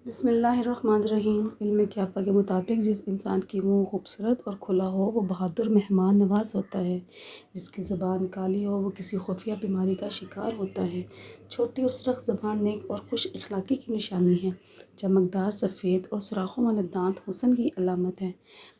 بسم اللہ الرحمن الرحیم۔ علم کیافہ کے مطابق جس انسان کی منہ خوبصورت اور کھلا ہو وہ بہادر مہمان نواز ہوتا ہے۔ جس کی زبان کالی ہو وہ کسی خفیہ بیماری کا شکار ہوتا ہے۔ چھوٹی اور سرخ زبان نیک اور خوش اخلاقی کی نشانی ہے۔ چمکدار سفید اور سوراخوں والے دانت حسن کی علامت ہیں۔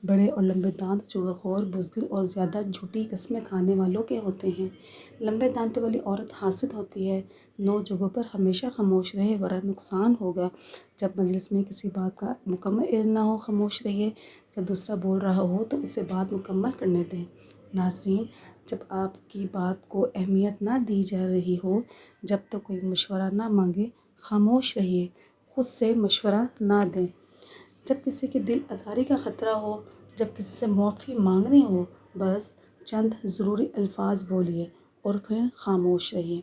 بڑے اور لمبے دانت چغلخور، بزدل اور زیادہ جھوٹی قسمیں کھانے والوں کے ہوتے ہیں۔ لمبے دانتوں والی عورت حاسد ہوتی ہے۔ 9 جگہوں پر ہمیشہ خاموش رہے ورنہ نقصان ہوگا۔ جب مجلس میں کسی بات کا مکمل علم نہ ہو خاموش رہیے۔ جب دوسرا بول رہا ہو تو اسے بات مکمل کرنے دیں۔ ناظرین، جب آپ کی بات کو اہمیت نہ دی جا رہی ہو، جب تک کوئی مشورہ نہ مانگے خاموش رہیے، خود سے مشورہ نہ دیں۔ جب کسی کی دل آزاری کا خطرہ ہو، جب کسی سے معافی مانگنی ہو، بس چند ضروری الفاظ بولیے اور پھر خاموش رہیے۔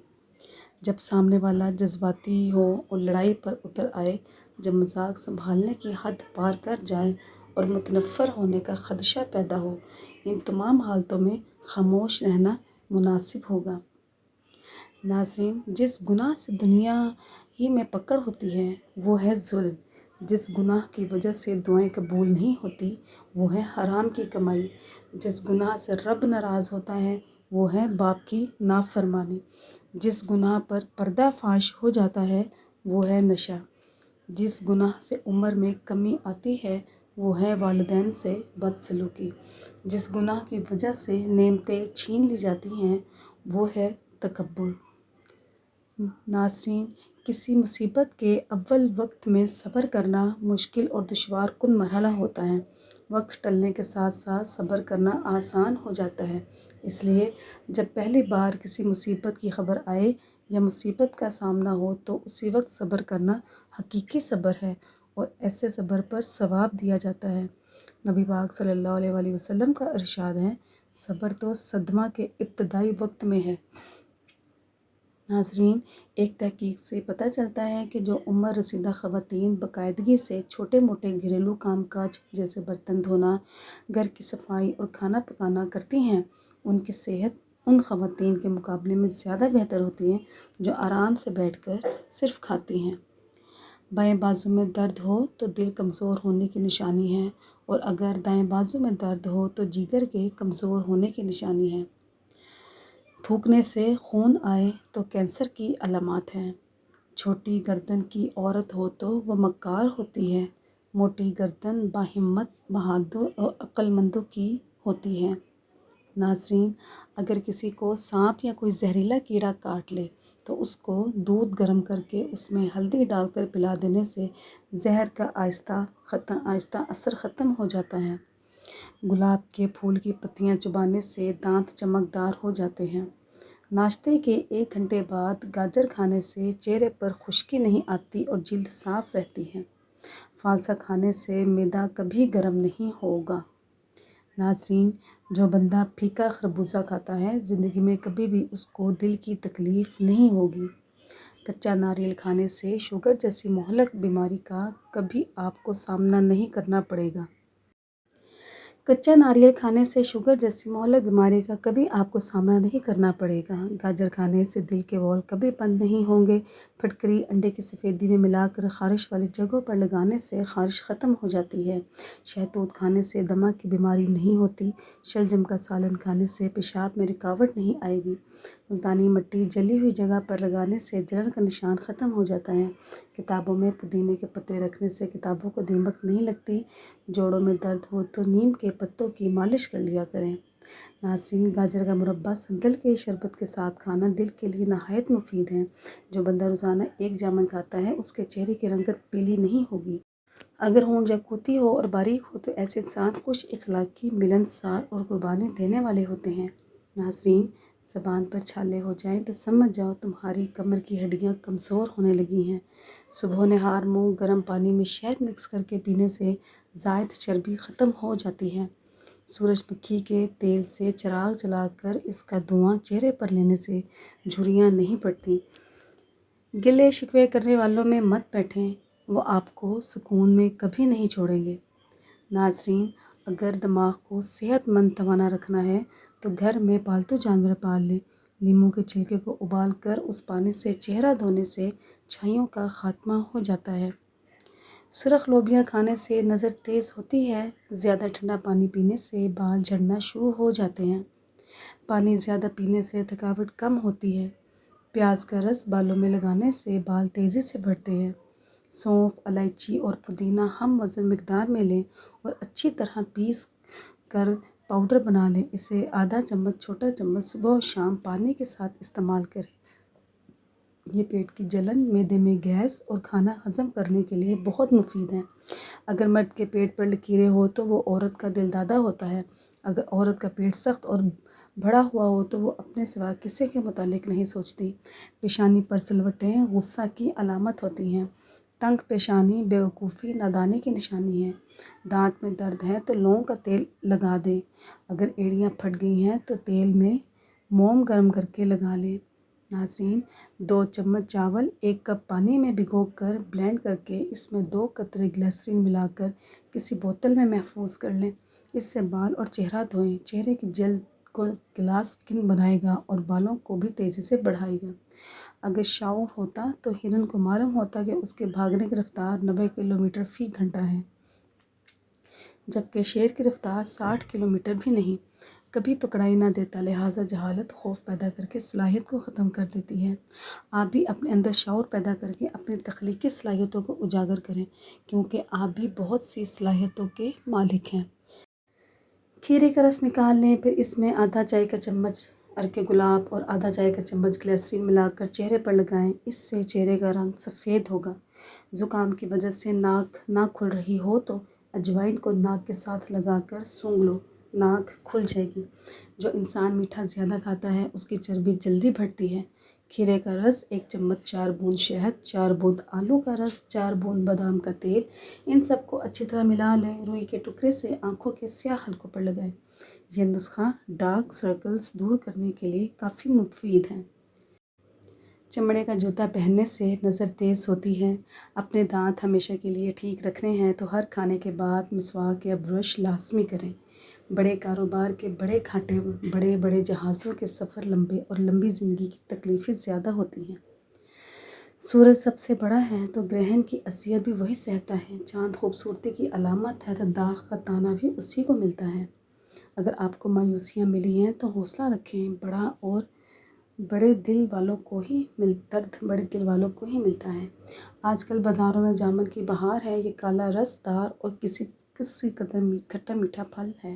جب سامنے والا جذباتی ہو اور لڑائی پر اتر آئے، جب مذاق سنبھالنے کی حد پار کر جائے اور متنفر ہونے کا خدشہ پیدا ہو، ان تمام حالتوں میں خاموش رہنا مناسب ہوگا۔ ناظرین، جس گناہ سے دنیا ہی میں پکڑ ہوتی ہے وہ ہے ظلم۔ جس گناہ کی وجہ سے دعائیں قبول نہیں ہوتی وہ ہے حرام کی کمائی۔ جس گناہ سے رب ناراض ہوتا ہے وہ ہے باپ کی نافرمانی۔ جس گناہ پر پردہ فاش ہو جاتا ہے وہ ہے نشہ۔ جس گناہ سے عمر میں کمی آتی ہے وہ ہے والدین سے بدسلوکی۔ جس گناہ کی وجہ سے نعمتیں چھین لی جاتی ہیں وہ ہے تکبر۔ ناظرین، کسی مصیبت کے اول وقت میں صبر کرنا مشکل اور دشوار کن مرحلہ ہوتا ہے۔ وقت ٹلنے کے ساتھ ساتھ صبر کرنا آسان ہو جاتا ہے۔ اس لیے جب پہلی بار کسی مصیبت کی خبر آئے یا مصیبت کا سامنا ہو تو اسی وقت صبر کرنا حقیقی صبر ہے اور ایسے صبر پر ثواب دیا جاتا ہے۔ نبی پاک صلی اللہ علیہ وآلہ وسلم کا ارشاد ہے، صبر تو صدمہ کے ابتدائی وقت میں ہے۔ ناظرین، ایک تحقیق سے پتہ چلتا ہے کہ جو عمر رسیدہ خواتین باقاعدگی سے چھوٹے موٹے گھریلو کام کاج جیسے برتن دھونا، گھر کی صفائی اور کھانا پکانا کرتی ہیں، ان کی صحت ان خواتین کے مقابلے میں زیادہ بہتر ہوتی ہے جو آرام سے بیٹھ کر صرف کھاتی ہیں۔ بائیں بازو میں درد ہو تو دل کمزور ہونے کی نشانی ہے اور اگر دائیں بازو میں درد ہو تو جگر کے کمزور ہونے کی نشانی ہے۔ تھوکنے سے خون آئے تو کینسر کی علامات ہیں۔ چھوٹی گردن کی عورت ہو تو وہ مکار ہوتی ہے۔ موٹی گردن باہمت، بہادر اور عقل مندوں کی ہوتی ہے۔ ناظرین، اگر کسی کو سانپ یا کوئی زہریلا کیڑا کاٹ لے تو اس کو دودھ گرم کر کے اس میں ہلدی ڈال کر پلا دینے سے زہر کا آہستہ اثر ختم ہو جاتا ہے۔ گلاب کے پھول کی پتیاں چبانے سے دانت چمکدار ہو جاتے ہیں۔ ناشتے کے 1 گھنٹے بعد گاجر کھانے سے چہرے پر خشکی نہیں آتی اور جلد صاف رہتی ہے۔ فالسا کھانے سے معدہ کبھی گرم نہیں ہوگا۔ ناظرین، جو بندہ پھیکا خربوزہ کھاتا ہے زندگی میں کبھی بھی اس کو دل کی تکلیف نہیں ہوگی۔ کچا ناریل کھانے سے شوگر جیسی مہلک بیماری کا کبھی آپ کو سامنا نہیں کرنا پڑے گا۔ کچا ناریل کھانے سے شوگر جیسی مہلک بیماری کا کبھی آپ کو سامنا نہیں کرنا پڑے گا۔ گاجر کھانے سے دل کے وال کبھی بند نہیں ہوں گے۔ پھٹکری انڈے کی سفیدی میں ملا کر خارش والی جگہوں پر لگانے سے خارش ختم ہو جاتی ہے۔ شہتوت کھانے سے دمہ کی بیماری نہیں ہوتی۔ شلجم کا سالن کھانے سے پیشاب میں رکاوٹ نہیں آئے گی۔ ملتانی مٹی جلی ہوئی جگہ پر لگانے سے جلن کا نشان ختم ہو جاتا ہے۔ کتابوں میں پودینے کے پتے رکھنے سے کتابوں کو دیمک نہیں لگتی۔ جوڑوں میں درد ہو تو نیم کے پتوں کی مالش کر لیا کریں۔ ناظرین، گاجر کا مربع سنتل کے شربت کے ساتھ کھانا دل کے لیے نہایت مفید ہے۔ جو بندہ روزانہ 1 جامن کھاتا ہے اس کے چہرے کی رنگت پیلی نہیں ہوگی۔ اگر ہونٹ یاقوتی ہو اور باریک ہو تو ایسے انسان خوش اخلاقی، ملنسار اور قربانی دینے والے ہوتے ہیں۔ ناظرین، زبان پر چھالے ہو جائیں تو سمجھ جاؤ تمہاری کمر کی ہڈیاں کمزور ہونے لگی ہیں۔ صبح و نہار منہ گرم پانی میں شہد مکس کر کے پینے سے زائد چربی ختم ہو جاتی ہے۔ سورج مکھی کے تیل سے چراغ جلا کر اس کا دھواں چہرے پر لینے سے جھریاں نہیں پڑتی۔ گلے شکوے کرنے والوں میں مت بیٹھیں، وہ آپ کو سکون میں کبھی نہیں چھوڑیں گے۔ ناظرین، اگر دماغ کو صحت مند توانا رکھنا ہے تو گھر میں پالتو جانور پال لیں۔ لیموں کے چھلکے کو ابال کر اس پانی سے چہرہ دھونے سے چھائیوں کا خاتمہ ہو جاتا ہے۔ سرخ لوبیا کھانے سے نظر تیز ہوتی ہے۔ زیادہ ٹھنڈا پانی پینے سے بال جھڑنا شروع ہو جاتے ہیں۔ پانی زیادہ پینے سے تھکاوٹ کم ہوتی ہے۔ پیاز کا رس بالوں میں لگانے سے بال تیزی سے بڑھتے ہیں۔ سونف، الائچی اور پودینہ ہم وزن مقدار میں لیں اور اچھی طرح پیس کر پاؤڈر بنا لیں۔ اسے آدھا چمچ چھوٹا چمچ صبح و شام پانی کے ساتھ استعمال کریں۔ یہ پیٹ کی جلن، معدے میں گیس اور کھانا ہضم کرنے کے لیے بہت مفید ہے۔ اگر مرد کے پیٹ پر لکیریں ہو تو وہ عورت کا دل دادا ہوتا ہے۔ اگر عورت کا پیٹ سخت اور بڑھا ہوا ہو تو وہ اپنے سوا کسی کے متعلق نہیں سوچتی۔ پیشانی پر سلوٹیں غصہ کی علامت ہوتی ہیں۔ تنگ پیشانی بیوقوفی، نادانی کی نشانی ہے۔ دانت میں درد ہے تو لونگ کا تیل لگا دیں۔ اگر ایڑیاں پھٹ گئی ہیں تو تیل میں موم گرم کر کے لگا لیں۔ ناظرین، 2 چمچ چاول 1 کپ پانی میں بھگو کر بلینڈ کر کے اس میں 2 قطرے گلیسرین ملا کر کسی بوتل میں محفوظ کر لیں۔ اس سے بال اور چہرہ دھوئیں۔ چہرے کی جلد کو گلاس سکن بنائے گا اور بالوں کو بھی تیزی سے بڑھائے گا۔ اگر شعور ہوتا تو ہرن کو معلوم ہوتا کہ اس کے بھاگنے کی رفتار 90 کلومیٹر فی گھنٹہ ہے، جبکہ شیر کی رفتار 60 کلومیٹر بھی نہیں۔ کبھی پکڑائی نہ دیتا، لہٰذا جہالت خوف پیدا کر کے صلاحیت کو ختم کر دیتی ہے۔ آپ بھی اپنے اندر شعور پیدا کر کے اپنی تخلیقی صلاحیتوں کو اجاگر کریں، کیونکہ آپ بھی بہت سی صلاحیتوں کے مالک ہیں۔ کھیرے کا رس نکال لیں، پھر اس میں آدھا چائے کا چمچ عرق گلاب اور آدھا چائے کا چمچ گلیسرین ملا کر چہرے پر لگائیں۔ اس سے چہرے کا رنگ سفید ہوگا۔ زکام کی وجہ سے ناک نہ کھل رہی ہو تو اجوائن کو ناک کے ساتھ لگا کر سونگھ لو، ناک کھل جائے گی۔ جو انسان میٹھا زیادہ کھاتا ہے اس کی چربی جلدی بڑھتی ہے۔ کھیرے کا رس 1 چمچ، 4 بوند شہد، 4 بوند آلو کا رس، 4 بوند بادام کا تیل، ان سب کو اچھی طرح ملا لیں۔ روئی کے ٹکڑے سے آنکھوں کے سیاہ حلقوں پر لگائیں۔ یہ نسخہ ڈارک سرکلز دور کرنے کے لیے کافی مفید ہے۔ چمڑے کا جوتا پہننے سے نظر تیز ہوتی ہے۔ اپنے دانت ہمیشہ کے لیے ٹھیک رکھنے ہیں تو ہر کھانے کے بعد مسواک یا برش لازمی کریں۔ بڑے کاروبار کے بڑے گھاٹے، بڑے بڑے جہازوں کے سفر لمبے اور لمبی زندگی کی تکلیفیں زیادہ ہوتی ہیں۔ سورج سب سے بڑا ہے تو گرہن کی اذیت بھی وہی سہتا ہے۔ چاند خوبصورتی کی علامت ہے تو داغ کا تانا بھی اسی کو ملتا ہے۔ اگر آپ کو مایوسیاں ملی ہیں تو حوصلہ رکھیں، بڑے دل والوں کو ہی ملتا ہے۔ آج کل بازاروں میں جامن کی بہار ہے۔ یہ کالا رس دار اور کسی قدر کھٹا میٹھا پھل ہے۔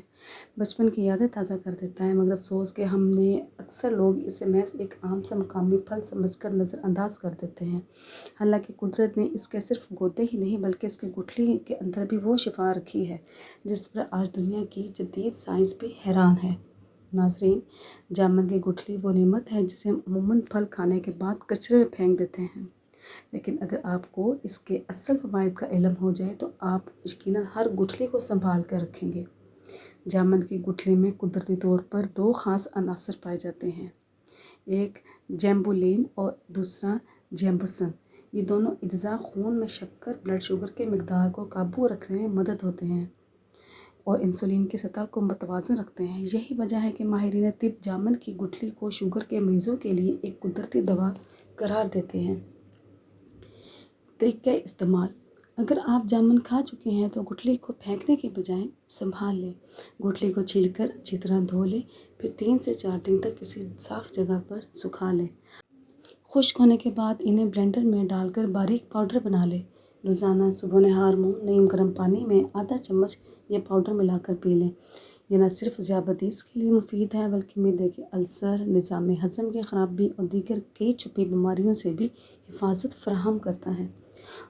بچپن کی یادیں تازہ کر دیتا ہے، مگر افسوس کہ ہم نے اکثر لوگ اسے محض ایک عام سا مقامی پھل سمجھ کر نظر انداز کر دیتے ہیں۔ حالانکہ قدرت نے اس کے صرف گودے ہی نہیں بلکہ اس کی گٹھلی کے اندر بھی وہ شفا رکھی ہے جس پر آج دنیا کی جدید سائنس بھی حیران ہے۔ ناظرین، جامن کی گٹھلی وہ نعمت ہے جسے ہم عموماً پھل کھانے کے بعد کچرے میں پھینک دیتے ہیں، لیکن اگر آپ کو اس کے اصل فوائد کا علم ہو جائے تو آپ یقیناً ہر گٹھلی کو سنبھال کر رکھیں گے۔ جامن کی گٹھلی میں قدرتی طور پر 2 خاص عناصر پائے جاتے ہیں، ایک جیمبولین اور دوسرا جیمبوسن۔ یہ دونوں اجزاء خون میں شکر، بلڈ شوگر کے مقدار کو قابو رکھنے میں مدد ہوتے ہیں اور انسولین کی سطح کو متوازن رکھتے ہیں۔ یہی وجہ ہے کہ ماہرین طب جامن کی گٹھلی کو شوگر کے مریضوں کے لیے ایک قدرتی دوا قرار دیتے ہیں۔ طریقہ استعمال: اگر آپ جامن کھا چکے ہیں تو گٹھلی کو پھینکنے کے بجائے سنبھال لیں۔ گٹھلی کو چھیل کر اچھی طرح دھو لیں، پھر 3 سے 4 دن تک کسی صاف جگہ پر سکھا لیں۔ خشک ہونے کے بعد انہیں بلینڈر میں ڈال کر باریک پاؤڈر بنا لیں۔ روزانہ صبح نہار منہ نیم گرم پانی میں آدھا چمچ یہ پاؤڈر ملا کر پی لیں۔ یہ نہ صرف ذیابیطس کے لیے مفید ہے بلکہ معدے کے السر، نظام ہضم کی خرابی اور دیگر کئی چھپی بیماریوں سے بھی حفاظت فراہم کرتا ہے۔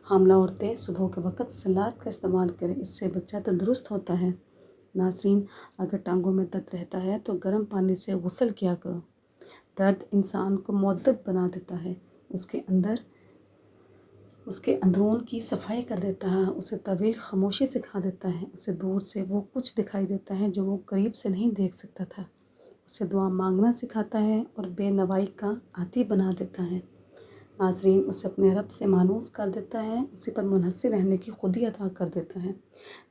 حاملہ عورتیں صبح کے وقت سلاد کا استعمال کریں، اس سے بچہ تندرست ہوتا ہے۔ ناظرین، اگر ٹانگوں میں درد رہتا ہے تو گرم پانی سے غسل کیا کرو۔ درد انسان کو مؤدب بنا دیتا ہے، اس کے اندرون کی صفائی کر دیتا ہے، اسے طویل خاموشی سکھا دیتا ہے، اسے دور سے وہ کچھ دکھائی دیتا ہے جو وہ قریب سے نہیں دیکھ سکتا تھا، اسے دعا مانگنا سکھاتا ہے اور بے نوائی کا عادی بنا دیتا ہے۔ ناظرین، اسے اپنے رب سے مانوس کر دیتا ہے، اسی پر منحصر رہنے کی خودی عطا کر دیتا ہے۔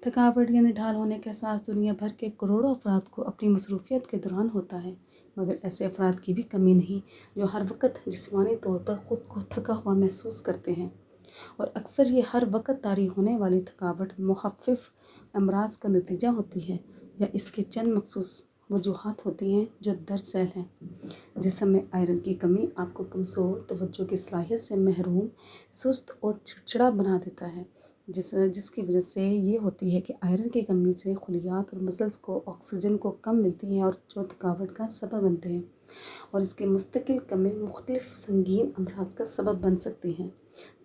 تھکاوٹ یعنی ڈھال ہونے کا احساس دنیا بھر کے کروڑوں افراد کو اپنی مصروفیت کے دوران ہوتا ہے، مگر ایسے افراد کی بھی کمی نہیں جو ہر وقت جسمانی طور پر خود کو تھکا ہوا محسوس کرتے ہیں۔ اور اکثر یہ ہر وقت طاری ہونے والی تھکاوٹ مخفف امراض کا نتیجہ ہوتی ہے، یا اس کے چند مخصوص وجوہات ہوتی ہیں جو درج ذیل ہیں۔ جسم میں آئرن کی کمی آپ کو کمزور، توجہ کی صلاحیت سے محروم، سست اور چڑچڑا بنا دیتا ہے، جس کی وجہ سے یہ ہوتی ہے کہ آئرن کی کمی سے خلیات اور مسلز کو آکسیجن کو کم ملتی ہے، اور جو تھکاوٹ کا سبب بنتے ہیں، اور اس کی مستقل کمی مختلف سنگین امراض کا سبب بن سکتی ہیں۔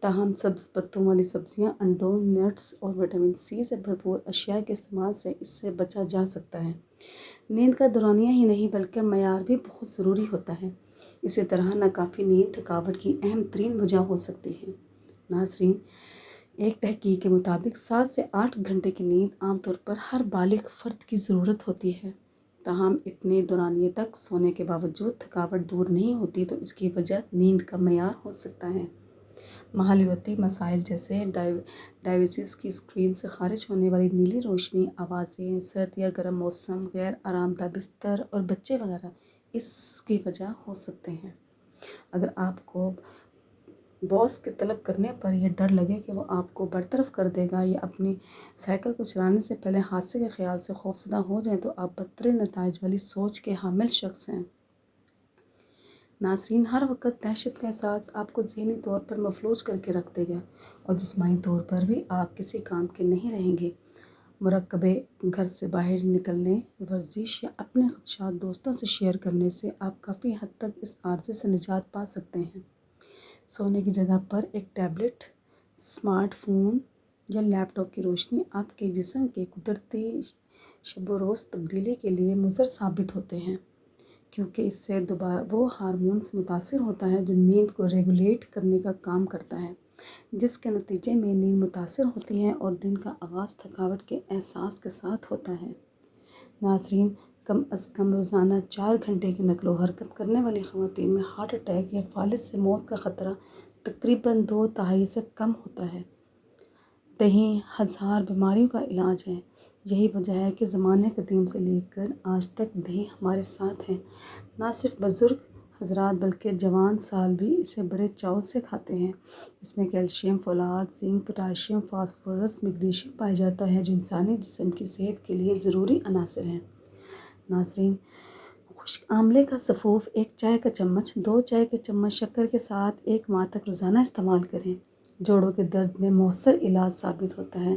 تاہم سبز پتوں والی سبزیاں، انڈوں، نٹس اور وٹامن سی سے بھرپور اشیاء کے استعمال سے اس سے بچا جا سکتا ہے۔ نیند کا دورانیہ ہی نہیں بلکہ معیار بھی بہت ضروری ہوتا ہے۔ اسی طرح ناکافی نیند تھکاوٹ کی اہم ترین وجہ ہو سکتی ہے۔ ناظرین، ایک تحقیق کے مطابق 7 سے 8 گھنٹے کی نیند عام طور پر ہر بالغ فرد کی ضرورت ہوتی ہے۔ تاہم اتنے دورانیے تک سونے کے باوجود تھکاوٹ دور نہیں ہوتی تو اس کی وجہ نیند کا معیار ہو سکتا ہے۔ ماحولیاتی مسائل جیسے ڈیوائسز کی اسکرین سے خارج ہونے والی نیلی روشنی، آوازیں، سرد یا گرم موسم، غیر آرام دہ بستر اور بچے وغیرہ اس کی وجہ ہو سکتے ہیں۔ اگر آپ کو باس کے طلب کرنے پر یہ ڈر لگے کہ وہ آپ کو برطرف کر دے گا، یا اپنی سائیکل کو چلانے سے پہلے حادثے کے خیال سے خوفزدہ ہو جائیں، تو آپ بدترین نتائج والی سوچ کے حامل شخص ہیں۔ ناظرین، ہر وقت دہشت کا احساس آپ کو ذہنی طور پر مفلوج کر کے رکھ دے گا، اور جسمانی طور پر بھی آپ کسی کام کے نہیں رہیں گے۔ مراقبے، گھر سے باہر نکلنے، ورزش یا اپنے خدشات دوستوں سے شیئر کرنے سے آپ کافی حد تک اس عارضے سے نجات پا سکتے ہیں۔ سونے کی جگہ پر ایک ٹیبلٹ، اسمارٹ فون یا لیپ ٹاپ کی روشنی آپ کے جسم کے قدرتی شب و روز تبدیلی کے لیے مضر ثابت ہوتے ہیں، کیونکہ اس سے وہ ہارمونز متاثر ہوتا ہے جو نیند کو ریگولیٹ کرنے کا کام کرتا ہے، جس کے نتیجے میں نیند متاثر ہوتی ہے اور دن کا آغاز تھکاوٹ کے احساس کے ساتھ ہوتا ہے۔ ناظرین، کم از کم روزانہ 4 گھنٹے کی نقل و حرکت کرنے والی خواتین میں ہارٹ اٹیک یا فالج سے موت کا خطرہ تقریباً 2/3 سے کم ہوتا ہے۔ دہیں ہزار بیماریوں کا علاج ہے۔ یہی وجہ ہے کہ زمانۂ قدیم سے لے کر آج تک دہی ہمارے ساتھ ہے۔ نہ صرف بزرگ حضرات بلکہ جوان سال بھی اسے بڑے چاؤ سے کھاتے ہیں۔ اس میں کیلشیم، فولاد، زنک، پوٹاشیم، فاسفورس، میگنیشیم پایا جاتا ہے جو انسانی جسم کی صحت کے لیے ضروری عناصر ہیں۔ ناظرین، خشک آملے کا سفوف 1 چائے کا چمچ 2 چائے کے چمچ شکر کے ساتھ 1 ماہ تک روزانہ استعمال کریں۔ جوڑوں کے درد میں مؤثر علاج ثابت ہوتا ہے۔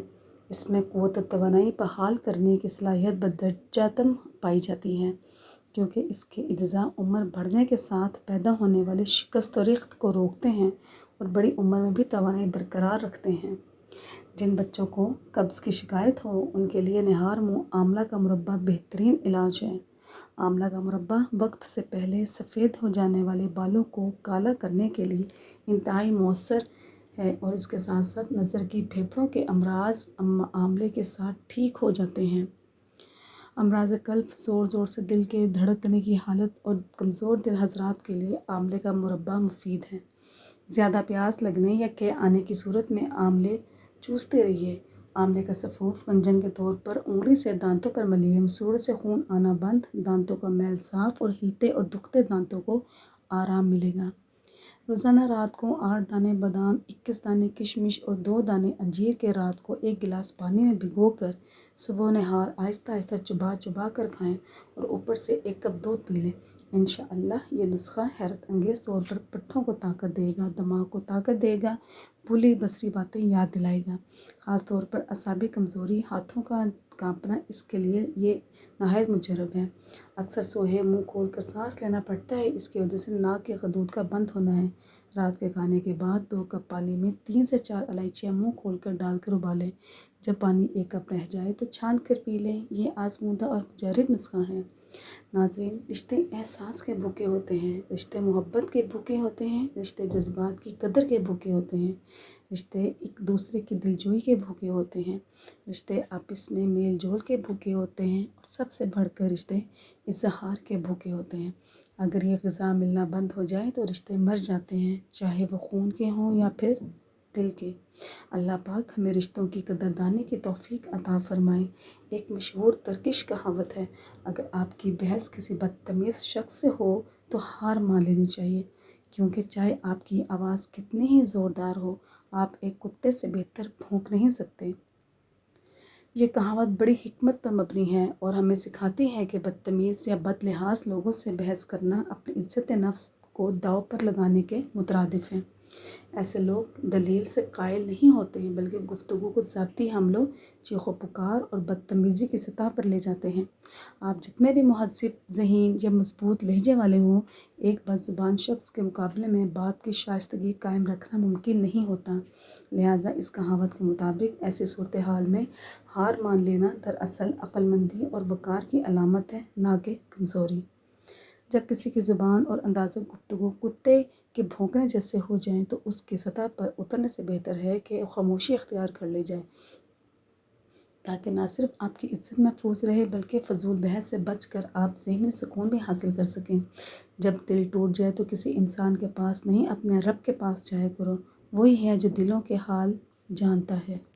اس میں قوت توانائی بحال کرنے کی صلاحیت بدرجہ پائی جاتی ہے، کیونکہ اس کے اجزاء عمر بڑھنے کے ساتھ پیدا ہونے والے شکست و ریخت کو روکتے ہیں اور بڑی عمر میں بھی توانائی برقرار رکھتے ہیں۔ جن بچوں کو قبض کی شکایت ہو ان کے لیے نہار منہ آملہ کا مربع بہترین علاج ہے۔ آملہ کا مربع وقت سے پہلے سفید ہو جانے والے بالوں کو کالا کرنے کے لیے انتہائی مؤثر ہے، اور اس کے ساتھ ساتھ نظر کی پھیپھڑوں کے امراض آملے کے ساتھ ٹھیک ہو جاتے ہیں۔ امراض قلب، زور زور سے دل کے دھڑکنے کی حالت اور کمزور دل حضرات کے لیے آملے کا مربع مفید ہے۔ زیادہ پیاس لگنے یا قے آنے کی صورت میں آملے چوستے رہیے۔ آملے کا سفوف منجن کے طور پر انگلی سے دانتوں پر ملیے۔ مسوڑھے سے خون آنا بند، دانتوں کا میل صاف اور ہلتے اور دکھتے دانتوں کو آرام ملے گا۔ روزانہ رات کو 8 دانے بادام، 21 دانے کشمش اور 2 دانے انجیر کے رات کو 1 گلاس پانی میں بھگو کر صبح و نہار آہستہ آہستہ چبا چبا کر کھائیں اور اوپر سے 1 کپ دودھ پی لیں۔ انشاءاللہ یہ نسخہ حیرت انگیز طور پر پٹھوں کو طاقت دے گا، دماغ کو طاقت دے گا، بھولی بسری باتیں یاد دلائے گا۔ خاص طور پر اعصابی کمزوری، ہاتھوں کا کانپنا، اس کے لیے یہ نہایت مجرب ہے۔ اکثر سوہے منہ کھول کر سانس لینا پڑتا ہے، اس کی وجہ سے ناک کے خدود کا بند ہونا ہے۔ رات کے کھانے کے بعد 2 کپ پانی میں 3 سے 4 الائچیاں منہ کھول کر ڈال کر ابالیں۔ جب پانی 1 کپ رہ جائے تو چھان کر پی لیں۔ یہ آزمودہ اور مجرب نسخہ ہے۔ ناظرین، رشتے احساس کے بھوکے ہوتے ہیں، رشتے محبت کے بھوکے ہوتے ہیں، رشتے جذبات کی قدر کے بھوکے ہوتے ہیں، رشتے ایک دوسرے کی دلجوئی کے بھوکے ہوتے ہیں، رشتے آپس میں میل جول کے بھوکے ہوتے ہیں، اور سب سے بڑھ کر رشتے اظہار کے بھوکے ہوتے ہیں۔ اگر یہ غذا ملنا بند ہو جائے تو رشتے مر جاتے ہیں، چاہے وہ خون کے ہوں یا پھر دل کے۔ اللہ پاک ہمیں رشتوں کی قدردانی کی توفیق عطا فرمائے۔ ایک مشہور ترکش کہاوت ہے، اگر آپ کی بحث کسی بدتمیز شخص سے ہو تو ہار مان لینی چاہیے، کیونکہ چاہے آپ کی آواز کتنی ہی زوردار ہو، آپ ایک کتے سے بہتر بھونک نہیں سکتے۔ یہ کہاوت بڑی حکمت پر مبنی ہے اور ہمیں سکھاتی ہے کہ بدتمیز یا بد لحاظ لوگوں سے بحث کرنا اپنی عزت نفس کو داؤ پر لگانے کے مترادف ہے۔ ایسے لوگ دلیل سے قائل نہیں ہوتے ہیں بلکہ گفتگو کو ذاتی حملوں، چیخ و پکار اور بدتمیزی کی سطح پر لے جاتے ہیں۔ آپ جتنے بھی مہذب ذہین یا مضبوط لہجے والے ہوں، ایک بد زبان شخص کے مقابلے میں بات کی شائستگی قائم رکھنا ممکن نہیں ہوتا۔ لہٰذا اس کہاوت کے مطابق ایسی صورتحال میں ہار مان لینا دراصل عقل مندی اور وقار کی علامت ہے، نہ کہ کمزوری۔ جب کسی کی زبان اور انداز گفتگو کتے کے بھونکنے جیسے ہو جائیں تو اس کی سطح پر اترنے سے بہتر ہے کہ خاموشی اختیار کر لی جائے، تاکہ نہ صرف آپ کی عزت محفوظ رہے بلکہ فضول بحث سے بچ کر آپ ذہنی سکون بھی حاصل کر سکیں۔ جب دل ٹوٹ جائے تو کسی انسان کے پاس نہیں، اپنے رب کے پاس جایا کرو، وہی ہے جو دلوں کے حال جانتا ہے۔